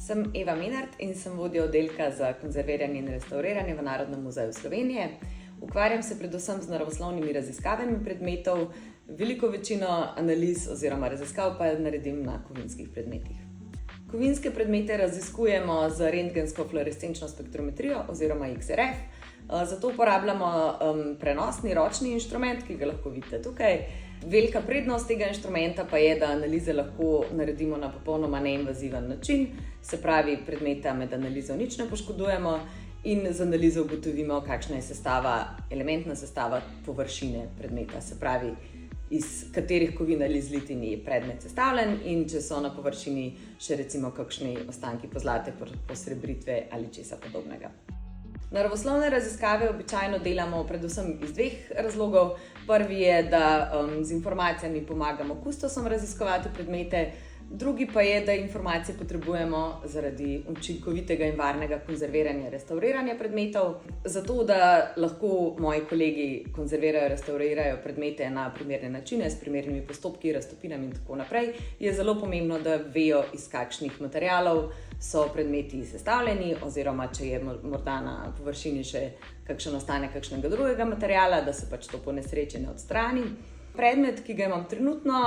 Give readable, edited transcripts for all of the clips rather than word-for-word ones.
Sem Eva Menart in sem vodja oddelka za konzerviranje in restavriranje v Narodnem muzeju Slovenije. Ukvarjam se predvsem z naravoslovnimi raziskavami predmetov, veliko večino analiz oziroma raziskav pa naredim na kovinskih predmetih. Kovinske predmete raziskujemo z rentgensko fluorescenčno spektrometrijo oziroma XRF, zato uporabljamo prenosni ročni inštrument, ki ga lahko vidite tukaj. Velika prednost tega inštrumenta pa je, da analize lahko naredimo na popolnoma neinvaziven način, se pravi, predmeta med analizo nič ne poškodujemo in z analizo ugotovimo, kakšna je elementna sestava površine predmeta, se pravi, iz katerih kovin ali zlitin je predmet sestavljen in če so na površini še recimo kakšni ostanki pozlate, posrebritve ali česa podobnega. Naravoslovne raziskave običajno delamo predvsem iz dveh razlogov. Prvi je, da z informacijami pomagamo kustosom raziskovati predmete, drugi pa je, da informacije potrebujemo zaradi učinkovitega in varnega konzerviranja in restavriranja predmetov. Zato, da lahko moji kolegi konzervirajo, restavrirajo predmete na primerne načine, s primernimi postopki, raztopinami in tako naprej, je zelo pomembno, da vejo, iz kakšnih materialov so predmeti sestavljeni, oziroma če je morda na površini še kakšen ostanek kakšnega drugega materiala, da se pač to po nesreči ne odstrani. Predmet, ki ga imam trenutno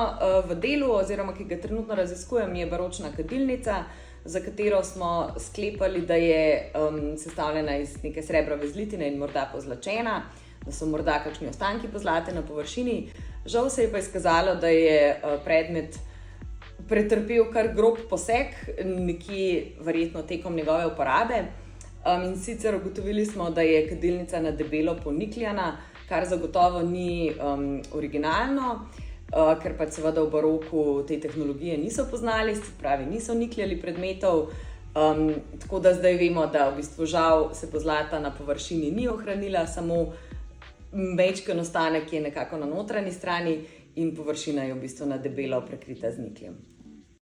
v delu oziroma ki ga trenutno raziskujem, je baročna kadilnica, za katero smo sklepali, da je sestavljena iz neke srebrove zlitine in morda pozlačena, da so morda kakšni ostanki pozlate na površini. Žal se je pa izkazalo, da je predmet pretrpel kar grob poseg, nekje verjetno tekom njegove uporabe. In sicer ugotovili smo, da je kadilnica na debelo ponikljana, kar zagotovo ni originalno, ker pač seveda v baroku te tehnologije niso poznali, se pravi, niso nikljali predmetov, tako da zdaj vemo, da v bistvu žal se pozlata na površini ni ohranila, samo majčken ostanek je nekako na notranji strani in površina je v bistvu na debelo prekrita z nikljem.